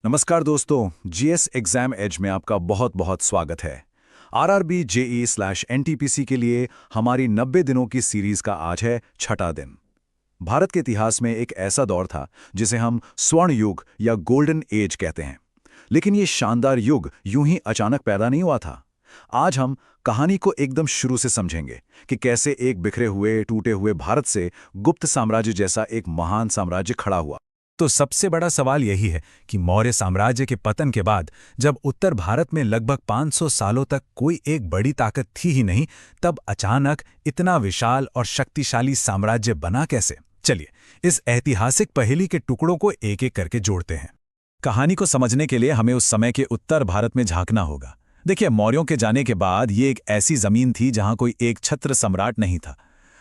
नमस्कार दोस्तों, GS exam as में आपका बहुत बहुत स्वागत है। आरआरबी जेई/एनटीपीसी के लिए हमारी 90 दिनों की सीरीज का आज है छठा दिन। भारत के इतिहास में एक ऐसा दौर था जिसे हम स्वर्ण युग या गोल्डन एज कहते हैं। लेकिन ये शानदार युग यूं ही अचानक पैदा नहीं हुआ था। आज हम कहानी को एकदम शुरू से समझेंगे कि कैसे एक बिखरे हुए टूटे हुए भारत से गुप्त साम्राज्य जैसा एक महान साम्राज्य खड़ा हुआ। तो सबसे बड़ा सवाल यही है कि मौर्य साम्राज्य के पतन के बाद जब उत्तर भारत में लगभग 500 सालों तक कोई एक बड़ी ताकत थी ही नहीं, तब अचानक इतना विशाल और शक्तिशाली साम्राज्य बना कैसे? चलिए इस ऐतिहासिक पहेली के टुकड़ों को एक एक करके जोड़ते हैं। कहानी को समझने के लिए हमें उस समय के उत्तर भारत में झांकना होगा। देखिए, मौर्यों के जाने के बाद ये एक ऐसी जमीन थी जहां कोई एक छत्र सम्राट नहीं था।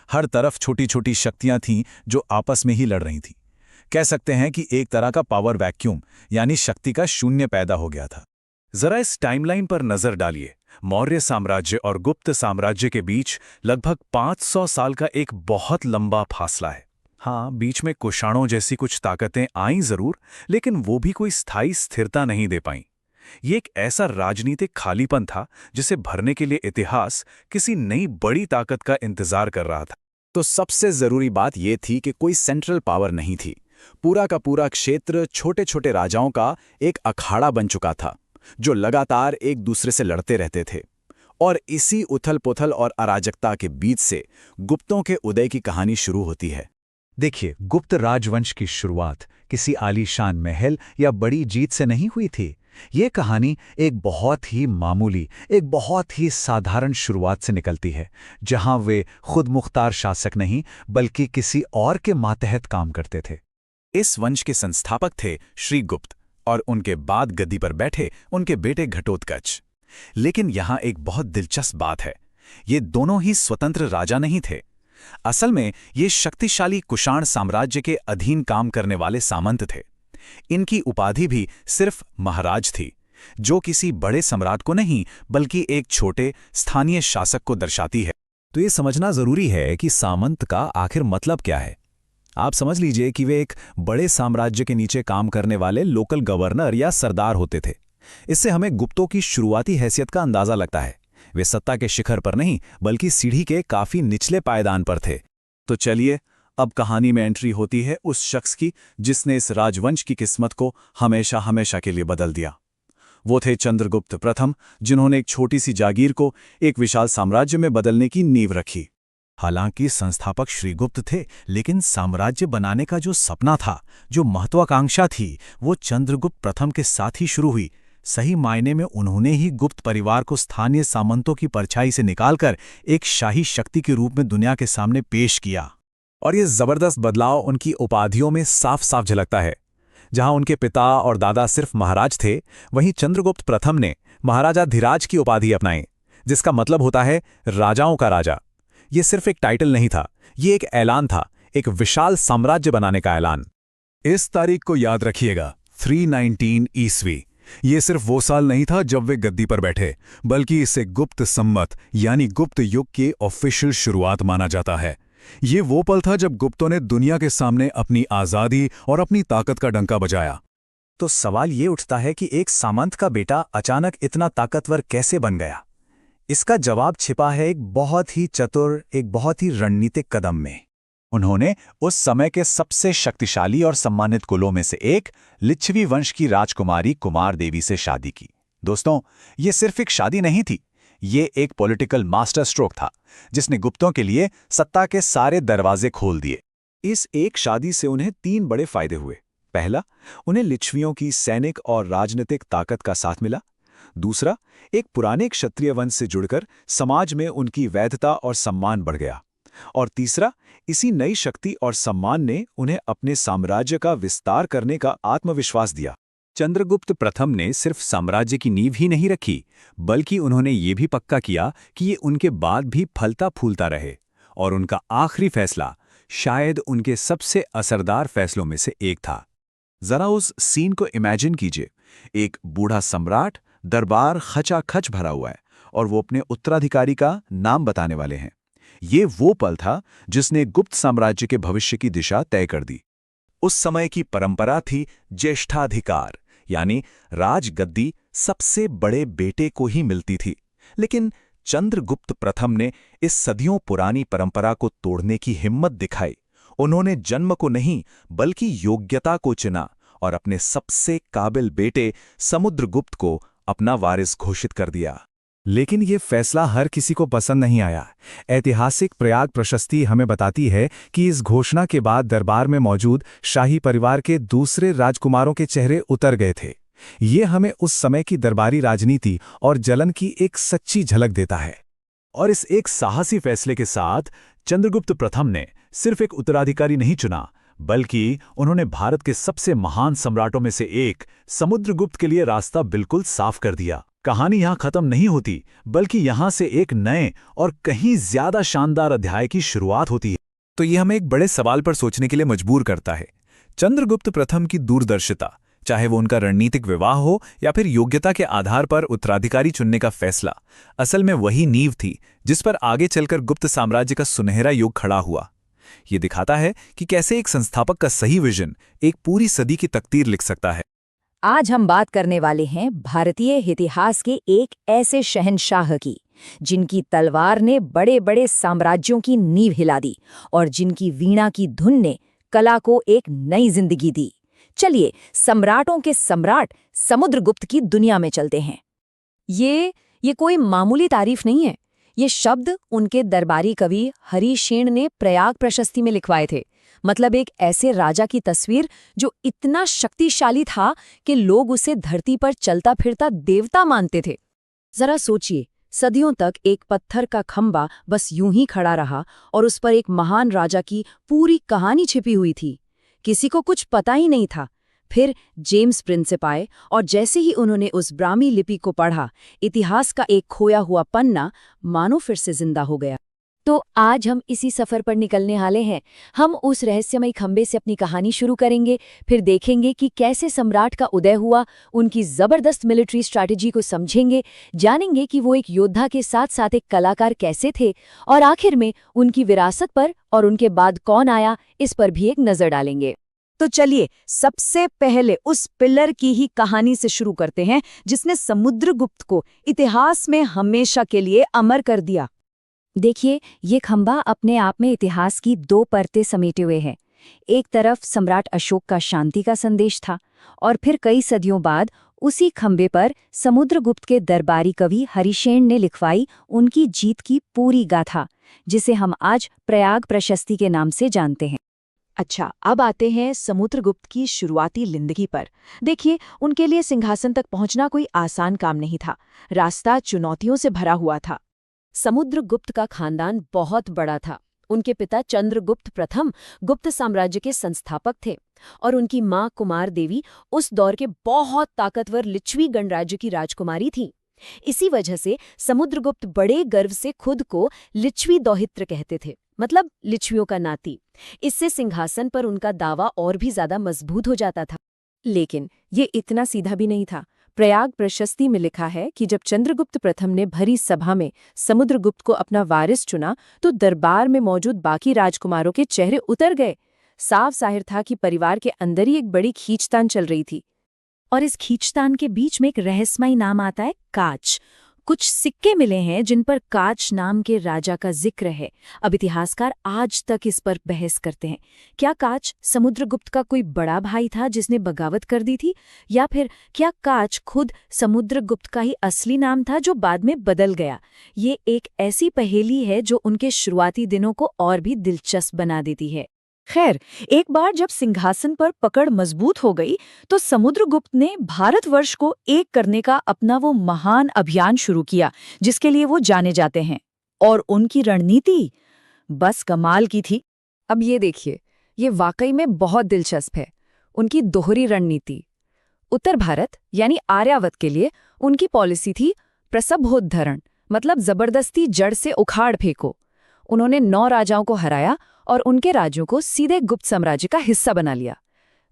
हर तरफ छोटी छोटी शक्तियां थीं जो आपस में ही लड़ रही थीं। कह सकते हैं कि एक तरह का पावर वैक्यूम यानी शक्ति का शून्य पैदा हो गया था। जरा इस टाइमलाइन पर नजर डालिए। मौर्य साम्राज्य और गुप्त साम्राज्य के बीच लगभग 500 साल का एक बहुत लंबा फासला है। हाँ, बीच में कुषाणों जैसी कुछ ताकतें आईं जरूर, लेकिन वो भी कोई स्थायी स्थिरता नहीं दे पाईं। ये एक ऐसा राजनीतिक खालीपन था जिसे भरने के लिए इतिहास किसी नई बड़ी ताकत का इंतजार कर रहा था। तो सबसे जरूरी बात यह थी कि कोई सेंट्रल पावर नहीं थी। पूरा का पूरा क्षेत्र छोटे छोटे राजाओं का एक अखाड़ा बन चुका था जो लगातार एक दूसरे से लड़ते रहते थे। और इसी उथल पुथल और अराजकता के बीच से गुप्तों के उदय की कहानी शुरू होती है। देखिए, गुप्त राजवंश की शुरुआत किसी आलीशान महल या बड़ी जीत से नहीं हुई थी। ये कहानी एक बहुत ही मामूली, एक बहुत ही साधारण शुरुआत से निकलती है, जहां वे खुद मुख्तार शासक नहीं बल्कि किसी और के मातहत काम करते थे। इस वंश के संस्थापक थे श्रीगुप्त और उनके बाद गद्दी पर बैठे उनके बेटे घटोत्कच। लेकिन यहां एक बहुत दिलचस्प बात है, ये दोनों ही स्वतंत्र राजा नहीं थे। असल में ये शक्तिशाली कुषाण साम्राज्य के अधीन काम करने वाले सामंत थे। इनकी उपाधि भी सिर्फ महाराज थी, जो किसी बड़े सम्राट को नहीं बल्कि एक छोटे स्थानीय शासक को दर्शाती है। तो ये समझना जरूरी है कि सामंत का आखिर मतलब क्या है। आप समझ लीजिए कि वे एक बड़े साम्राज्य के नीचे काम करने वाले लोकल गवर्नर या सरदार होते थे। इससे हमें गुप्तों की शुरुआती हैसियत का अंदाजा लगता है। वे सत्ता के शिखर पर नहीं बल्कि सीढ़ी के काफी निचले पायदान पर थे। तो चलिए, अब कहानी में एंट्री होती है उस शख्स की जिसने इस राजवंश की किस्मत को हमेशा हमेशा के लिए बदल दिया। वो थे चंद्रगुप्त प्रथम, जिन्होंने एक छोटी सी जागीर को एक विशाल साम्राज्य में बदलने की नींव रखी। हालांकि संस्थापक श्रीगुप्त थे, लेकिन साम्राज्य बनाने का जो सपना था, जो महत्वाकांक्षा थी, वो चंद्रगुप्त प्रथम के साथ ही शुरू हुई। सही मायने में उन्होंने ही गुप्त परिवार को स्थानीय सामंतों की परछाई से निकालकर एक शाही शक्ति के रूप में दुनिया के सामने पेश किया। और ये जबरदस्त बदलाव उनकी उपाधियों में साफ साफ झलकता है। जहां उनके पिता और दादा सिर्फ महाराज थे, वहीं चंद्रगुप्त प्रथम ने महाराजा धीराज की उपाधि अपनाई, जिसका मतलब होता है राजाओं का राजा। ये सिर्फ एक टाइटल नहीं था, ये एक ऐलान था, एक विशाल साम्राज्य बनाने का ऐलान। इस तारीख को याद रखिएगा, 319 ईस्वी। ये सिर्फ वो साल नहीं था जब वे गद्दी पर बैठे, बल्कि इसे गुप्त सम्मत यानी गुप्त युग की ऑफिशियल शुरुआत माना जाता है। ये वो पल था जब गुप्तों ने दुनिया के सामने अपनी आजादी और अपनी ताकत का डंका बजाया। तो सवाल ये उठता है कि एक सामंत का बेटा अचानक इतना ताकतवर कैसे बन गया? इसका जवाब छिपा है एक बहुत ही चतुर, एक बहुत ही रणनीतिक कदम में। उन्होंने उस समय के सबसे शक्तिशाली और सम्मानित कुलों में से एक लिच्छवी वंश की राजकुमारी कुमार देवी से शादी की। दोस्तों, ये सिर्फ एक शादी नहीं थी, ये एक पॉलिटिकल मास्टर स्ट्रोक था जिसने गुप्तों के लिए सत्ता के सारे दरवाजे खोल दिए। इस एक शादी से उन्हें 3 बड़े फायदे हुए। पहला, उन्हें लिच्छवियों की सैनिक और राजनीतिक ताकत का साथ मिला। दूसरा, एक पुराने क्षत्रिय वंश से जुड़कर समाज में उनकी वैधता और सम्मान बढ़ गया। और तीसरा, इसी नई शक्ति और सम्मान ने उन्हें अपने साम्राज्य का विस्तार करने का आत्मविश्वास दिया। चंद्रगुप्त प्रथम ने सिर्फ साम्राज्य की नींव ही नहीं रखी, बल्कि उन्होंने ये भी पक्का किया कि ये उनके बाद भी फलता फूलता रहे। और उनका आखिरी फैसला शायद उनके सबसे असरदार फैसलों में से एक था। जरा उस सीन को इमेजिन कीजिए। एक बूढ़ा सम्राट, दरबार खचाखच भरा हुआ है और वो अपने उत्तराधिकारी का नाम बताने वाले हैं। ये वो पल था जिसने गुप्त साम्राज्य के भविष्य की दिशा तय कर दी। उस समय की परंपरा थी ज्येष्ठाधिकार, यानी राजगद्दी सबसे बड़े बेटे को ही मिलती थी। लेकिन चंद्रगुप्त प्रथम ने इस सदियों पुरानी परंपरा को तोड़ने की हिम्मत दिखाई। उन्होंने जन्म को नहीं बल्कि योग्यता को चुना और अपने सबसे काबिल बेटे समुद्रगुप्त को अपना वारिस घोषित कर दिया। लेकिन ये फैसला हर किसी को पसंद नहीं आया। ऐतिहासिक प्रयाग प्रशस्ति हमें बताती है कि इस घोषणा के बाद दरबार में मौजूद शाही परिवार के दूसरे राजकुमारों के चेहरे उतर गए थे। ये हमें उस समय की दरबारी राजनीति और जलन की एक सच्ची झलक देता है। और इस एक साहसी फैसले के साथ चंद्रगुप्त प्रथम ने सिर्फ एक उत्तराधिकारी नहीं चुना, बल्कि उन्होंने भारत के सबसे महान सम्राटों में से एक समुद्रगुप्त के लिए रास्ता बिल्कुल साफ कर दिया। कहानी यहाँ खत्म नहीं होती, बल्कि यहाँ से एक नए और कहीं ज्यादा शानदार अध्याय की शुरुआत होती है। तो ये हमें एक बड़े सवाल पर सोचने के लिए मजबूर करता है। चंद्रगुप्त प्रथम की दूरदर्शिता, चाहे वो उनका रणनीतिक विवाह हो या फिर योग्यता के आधार पर उत्तराधिकारी चुनने का फैसला, असल में वही नींव थी जिस पर आगे चलकर गुप्त साम्राज्य का सुनहरा युग खड़ा हुआ। ये दिखाता है कि कैसे एक संस्थापक का सही विजन एक पूरी सदी की तकदीर लिख सकता है। आज हम बात करने वाले हैं भारतीय इतिहास के एक ऐसे शहंशाह की, जिनकी तलवार ने बड़े बड़े साम्राज्यों की नींव हिला दी और जिनकी वीणा की धुन ने कला को एक नई जिंदगी दी। चलिए सम्राटों के सम्राट समुद्रगुप्त की दुनिया में चलते हैं। ये कोई मामूली तारीफ नहीं है। ये शब्द उनके दरबारी कवि हरिशेन ने प्रयाग प्रशस्ति में लिखवाए थे। मतलब एक ऐसे राजा की तस्वीर जो इतना शक्तिशाली था कि लोग उसे धरती पर चलता फिरता देवता मानते थे। जरा सोचिए, सदियों तक एक पत्थर का खंबा बस यूं ही खड़ा रहा और उस पर एक महान राजा की पूरी कहानी छिपी हुई थी। किसी को कुछ पता ही नहीं था। फिर जेम्स प्रिंसेप आए और जैसे ही उन्होंने उस ब्राह्मी लिपि को पढ़ा, इतिहास का एक खोया हुआ पन्ना मानो फिर से जिंदा हो गया। तो आज हम इसी सफर पर निकलने वाले हैं। हम उस रहस्यमयी खंबे से अपनी कहानी शुरू करेंगे, फिर देखेंगे कि कैसे सम्राट का उदय हुआ, उनकी जबरदस्त मिलिट्री स्ट्रैटेजी को समझेंगे, जानेंगे कि वो एक योद्धा के साथ साथ एक कलाकार कैसे थे, और आखिर में उनकी विरासत पर और उनके बाद कौन आया, इस पर भी एक नजर डालेंगे। तो चलिए सबसे पहले उस पिलर की ही कहानी से शुरू करते हैं जिसने समुद्रगुप्त को इतिहास में हमेशा के लिए अमर कर दिया। देखिए, ये खंबा अपने आप में इतिहास की दो परतें समेटे हुए है। एक तरफ सम्राट अशोक का शांति का संदेश था, और फिर कई सदियों बाद उसी खंबे पर समुद्रगुप्त के दरबारी कवि हरिशेन ने लिखवाई उनकी जीत की पूरी गाथा, जिसे हम आज प्रयाग प्रशस्ति के नाम से जानते हैं। अच्छा, अब आते हैं समुद्रगुप्त की शुरुआती जिंदगी पर। देखिए, उनके लिए सिंहासन तक पहुंचना कोई आसान काम नहीं था। रास्ता चुनौतियों से भरा हुआ था। समुद्रगुप्त का खानदान बहुत बड़ा था। उनके पिता चंद्रगुप्त प्रथम गुप्त साम्राज्य के संस्थापक थे और उनकी मां कुमार देवी उस दौर के बहुत ताकतवर लिच्छवी गणराज्य की राजकुमारी थी। इसी वजह से समुद्रगुप्त बड़े गर्व से खुद को लिच्छवी दौहित्र कहते थे, मतलब लिच्छवियों का नाती। इससे सिंहासन पर उनका दावा और भी ज्यादा मजबूत हो जाता था। लेकिन ये इतना सीधा भी नहीं था। प्रयाग प्रशस्ति में लिखा है कि जब चंद्रगुप्त प्रथम ने भरी सभा में समुद्रगुप्त को अपना वारिस चुना, तो दरबार में मौजूद बाकी राजकुमारों के चेहरे उतर गए। साफ जाहिर था कि परिवार के अंदर ही एक बड़ी खींचतान चल रही थी। और इस खींचतान के बीच में एक रहस्यमयी नाम आता है, काच। कुछ सिक्के मिले हैं जिन पर काच नाम के राजा का जिक्र है। अब इतिहासकार आज तक इस पर बहस करते हैं। क्या काच समुद्रगुप्त का कोई बड़ा भाई था जिसने बगावत कर दी थी, या फिर क्या काच खुद समुद्रगुप्त का ही असली नाम था जो बाद में बदल गया? ये एक ऐसी पहेली है जो उनके शुरुआती दिनों को और भी दिलचस्प बना देती है। खैर, एक बार जब सिंहासन पर पकड़ मजबूत हो गई, तो समुद्रगुप्त ने भारतवर्ष को एक करने का अपना वो महान अभियान शुरू किया जिसके लिए वो जाने जाते हैं। और उनकी रणनीति बस कमाल की थी। अब ये देखिए, ये वाकई में बहुत दिलचस्प है। उनकी दोहरी रणनीति। उत्तर भारत यानी आर्यावर्त के लिए उनकी पॉलिसी थी प्रसभोद्धरण, मतलब जबरदस्ती जड़ से उखाड़ फेंको। उन्होंने 9 राजाओं को हराया और उनके राज्यों को सीधे गुप्त साम्राज्य का हिस्सा बना लिया।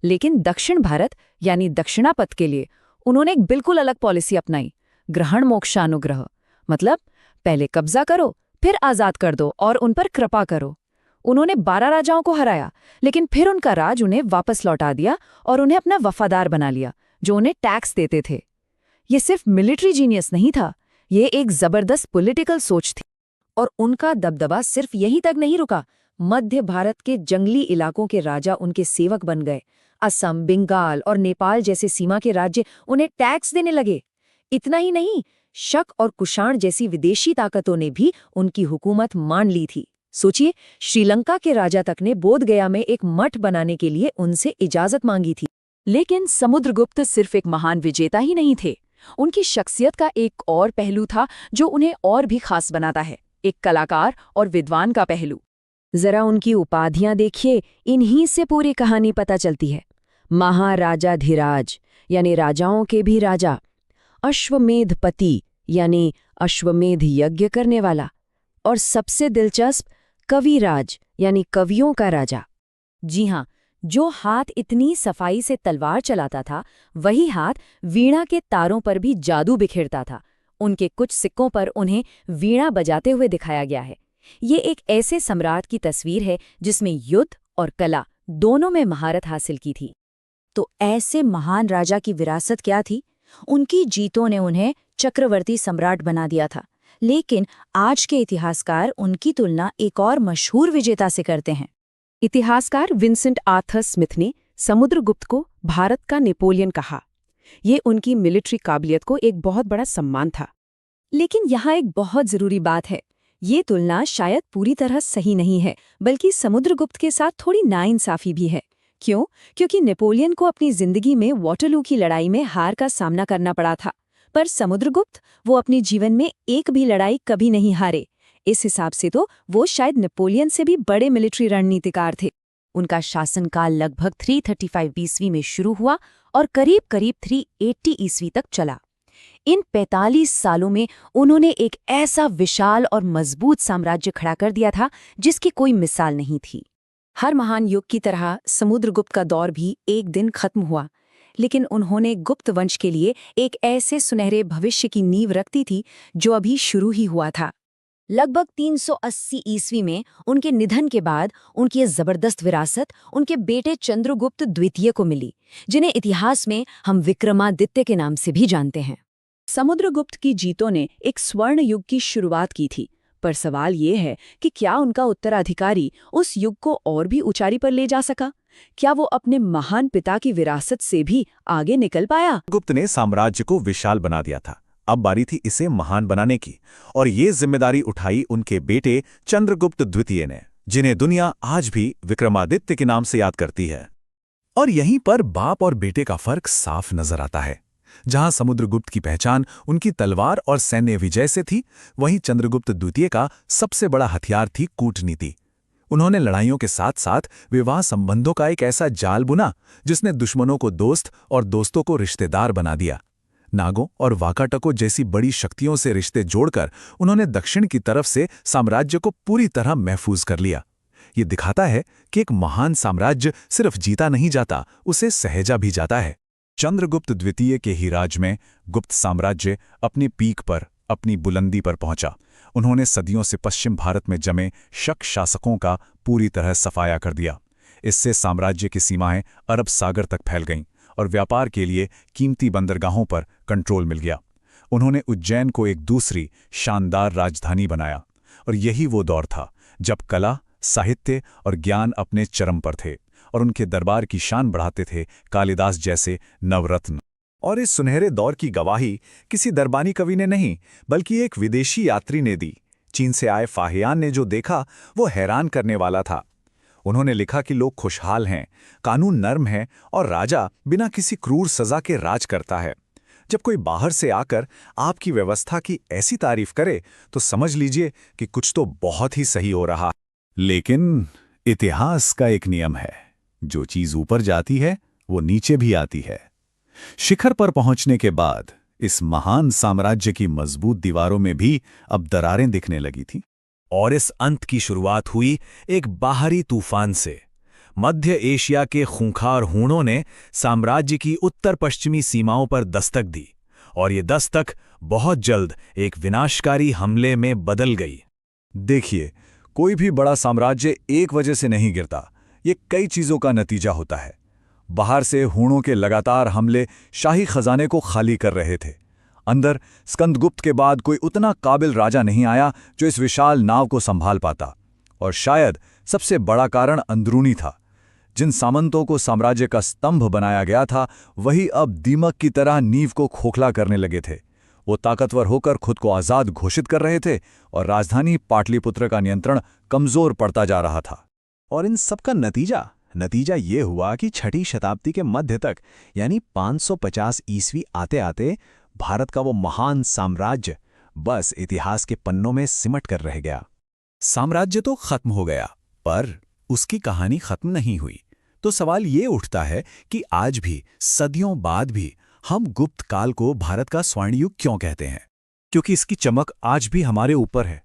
लेकिन दक्षिण भारत यानी दक्षिणापथ के लिए उन्होंने एक बिल्कुल अलग पॉलिसी अपनाई, ग्रहण मोक्षानुग्रह। मतलब पहले कब्जा करो, फिर आजाद कर दो और उन पर कृपा करो। उन्होंने 12 राजाओं को हराया, लेकिन फिर उनका राज उन्हें वापस लौटा दिया और उन्हें अपना वफादार बना लिया, जो उन्हें टैक्स देते थे। ये सिर्फ मिलिट्री जीनियस नहीं था, ये एक जबरदस्त पॉलिटिकल सोच थी। और उनका दबदबा सिर्फ यहीं तक नहीं रुका। मध्य भारत के जंगली इलाकों के राजा उनके सेवक बन गए। असम, बंगाल और नेपाल जैसे सीमा के राज्य उन्हें टैक्स देने लगे। इतना ही नहीं, शक और कुषाण जैसी विदेशी ताकतों ने भी उनकी हुकूमत मान ली थी। सोचिए, श्रीलंका के राजा तक ने बोधगया में एक मठ बनाने के लिए उनसे इजाजत मांगी थी। लेकिन समुद्रगुप्त सिर्फ एक महान विजेता ही नहीं थे। उनकी शख्सियत का एक और पहलू था जो उन्हें और भी खास बनाता है, एक कलाकार और विद्वान का पहलू। जरा उनकी उपाधियां देखिए, इन्हीं से पूरी कहानी पता चलती है। महाराजाधिराज यानी राजाओं के भी राजा, अश्वमेधपति यानी अश्वमेध यज्ञ करने वाला, और सबसे दिलचस्प कविराज यानी कवियों का राजा। जी हाँ, जो हाथ इतनी सफाई से तलवार चलाता था, वही हाथ वीणा के तारों पर भी जादू बिखेरता था। उनके कुछ सिक्कों पर उन्हें वीणा बजाते हुए दिखाया गया है। ये एक ऐसे सम्राट की तस्वीर है जिसमें युद्ध और कला दोनों में महारत हासिल की थी। तो ऐसे महान राजा की विरासत क्या थी? उनकी जीतों ने उन्हें चक्रवर्ती सम्राट बना दिया था। लेकिन आज के इतिहासकार उनकी तुलना एक और मशहूर विजेता से करते हैं। इतिहासकार विंसेंट आर्थर स्मिथ ने समुद्रगुप्त को भारत का नेपोलियन कहा। ये उनकी मिलिट्री काबिलियत को एक बहुत बड़ा सम्मान था। लेकिन यहाँ एक बहुत जरूरी बात है, ये तुलना शायद पूरी तरह सही नहीं है, बल्कि समुद्रगुप्त के साथ थोड़ी नाइंसाफी भी है। क्यों? क्योंकि नेपोलियन को अपनी जिंदगी में वाटरलू की लड़ाई में हार का सामना करना पड़ा था, पर समुद्रगुप्त वो अपने जीवन में एक भी लड़ाई कभी नहीं हारे। इस हिसाब से तो वो शायद नेपोलियन से भी बड़े मिलिट्री रणनीतिकार थे। उनका शासनकाल लगभग 335 ईस्वी में शुरू हुआ और करीब 380 ईस्वी तक चला। इन 45 सालों में उन्होंने एक ऐसा विशाल और मजबूत साम्राज्य खड़ा कर दिया था जिसकी कोई मिसाल नहीं थी। हर महान युग की तरह समुद्रगुप्त का दौर भी एक दिन खत्म हुआ, लेकिन उन्होंने गुप्त वंश के लिए एक ऐसे सुनहरे भविष्य की नींव रखी थी जो अभी शुरू ही हुआ था। लगभग 380 ईस्वी में उनके निधन के बाद उनकी ये जबरदस्त विरासत उनके बेटे चंद्रगुप्त द्वितीय को मिली, जिन्हें इतिहास में हम विक्रमादित्य के नाम से भी जानते हैं। समुद्रगुप्त की जीतों ने एक स्वर्ण युग की शुरुआत की थी, पर सवाल ये है कि क्या उनका उत्तराधिकारी उस युग को और भी ऊंचाई पर ले जा सका? क्या वो अपने महान पिता की विरासत से भी आगे निकल पाया? गुप्त ने साम्राज्य को विशाल बना दिया था, अब बारी थी इसे महान बनाने की, और ये जिम्मेदारी उठाई उनके बेटे चंद्रगुप्त द्वितीय ने, जिन्हें दुनिया आज भी विक्रमादित्य के नाम से याद करती है। और यहीं पर बाप और बेटे का फर्क साफ नजर आता है। जहां समुद्रगुप्त की पहचान उनकी तलवार और सैन्य विजय से थी, वहीं चंद्रगुप्त द्वितीय का सबसे बड़ा हथियार थी कूटनीति। उन्होंने लड़ाइयों के साथ साथ विवाह संबंधों का एक ऐसा जाल बुना जिसने दुश्मनों को दोस्त और दोस्तों को रिश्तेदार बना दिया। नागों और वाकाटकों जैसी बड़ी शक्तियों से रिश्ते जोड़कर उन्होंने दक्षिण की तरफ से साम्राज्य को पूरी तरह महफूज कर लिया। ये दिखाता है कि एक महान साम्राज्य सिर्फ जीता नहीं जाता, उसे सहेजा भी जाता है। चंद्रगुप्त द्वितीय के ही राज में गुप्त साम्राज्य अपनी पीक पर, अपनी बुलंदी पर पहुंचा। उन्होंने सदियों से पश्चिम भारत में जमे शक शासकों का पूरी तरह सफाया कर दिया। इससे साम्राज्य की सीमाएं अरब सागर तक फैल गईं और व्यापार के लिए कीमती बंदरगाहों पर कंट्रोल मिल गया। उन्होंने उज्जैन को एक दूसरी शानदार राजधानी बनाया, और यही वो दौर था जब कला, साहित्य और ज्ञान अपने चरम पर थे, और उनके दरबार की शान बढ़ाते थे कालिदास जैसे नवरत्न। और इस सुनहरे दौर की गवाही किसी दरबानी कवि ने नहीं, बल्कि एक विदेशी यात्री ने दी। चीन से आए फाहियान ने जो देखा वो हैरान करने वाला था। उन्होंने लिखा कि लोग खुशहाल हैं, कानून नर्म है और राजा बिना किसी क्रूर सजा के राज करता है। जब कोई बाहर से आकर आपकी व्यवस्था की ऐसी तारीफ करे तो समझ लीजिए कि कुछ तो बहुत ही सही हो रहा। लेकिन इतिहास का एक नियम है, जो चीज ऊपर जाती है वो नीचे भी आती है। शिखर पर पहुंचने के बाद इस महान साम्राज्य की मजबूत दीवारों में भी अब दरारें दिखने लगी थीं। और इस अंत की शुरुआत हुई एक बाहरी तूफान से। मध्य एशिया के खूंखार हूणों ने साम्राज्य की उत्तर पश्चिमी सीमाओं पर दस्तक दी, और ये दस्तक बहुत जल्द एक विनाशकारी हमले में बदल गई। देखिए, कोई भी बड़ा साम्राज्य एक वजह से नहीं गिरता, ये कई चीजों का नतीजा होता है। बाहर से हूणों के लगातार हमले शाही खजाने को खाली कर रहे थे। अंदर स्कंदगुप्त के बाद कोई उतना काबिल राजा नहीं आया जो इस विशाल नाव को संभाल पाता। और शायद सबसे बड़ा कारण अंदरूनी था। जिन सामंतों को साम्राज्य का स्तंभ बनाया गया था, वही अब दीमक की तरह नींव को खोखला करने लगे थे। वो ताकतवर होकर खुद को आज़ाद घोषित कर रहे थे और राजधानी पाटलिपुत्र का नियंत्रण कमज़ोर पड़ता जा रहा था। और इन सब का नतीजा ये हुआ कि 6वीं शताब्दी के मध्य तक यानी 550 ईस्वी आते आते भारत का वो महान साम्राज्य बस इतिहास के पन्नों में सिमट कर रह गया। साम्राज्य तो खत्म हो गया, पर उसकी कहानी खत्म नहीं हुई। तो सवाल ये उठता है कि आज भी, सदियों बाद भी, हम गुप्त काल को भारत का स्वर्ण युग क्यों कहते हैं? क्योंकि इसकी चमक आज भी हमारे ऊपर है।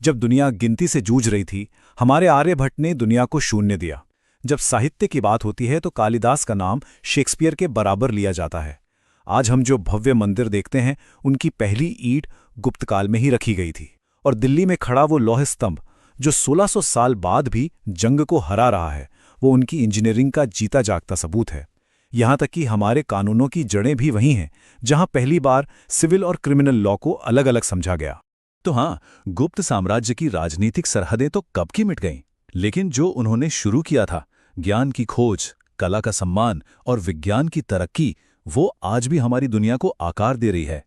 जब दुनिया गिनती से जूझ रही थी, हमारे आर्यभट्ट ने दुनिया को शून्य दिया। जब साहित्य की बात होती है तो कालिदास का नाम शेक्सपियर के बराबर लिया जाता है। आज हम जो भव्य मंदिर देखते हैं, उनकी पहली ईंट गुप्त काल में ही रखी गई थी। और दिल्ली में खड़ा वो लौह स्तंभ जो 1600 साल बाद भी जंग को हरा रहा है, वो उनकी इंजीनियरिंग का जीता जागता सबूत है। यहाँ तक कि हमारे कानूनों की जड़ें भी वही हैं, जहाँ पहली बार सिविल और क्रिमिनल लॉ को अलग अलग समझा गया। तो हाँ, गुप्त साम्राज्य की राजनीतिक सरहदें तो कब की मिट गईं, लेकिन जो उन्होंने शुरू किया था, ज्ञान की खोज, कला का सम्मान और विज्ञान की तरक्की, वो आज भी हमारी दुनिया को आकार दे रही है।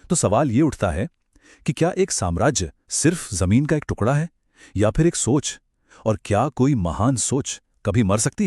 तो सवाल ये उठता है कि क्या एक साम्राज्य सिर्फ जमीन का एक टुकड़ा है, या फिर एक सोच? और क्या कोई महान सोच कभी मर सकती है?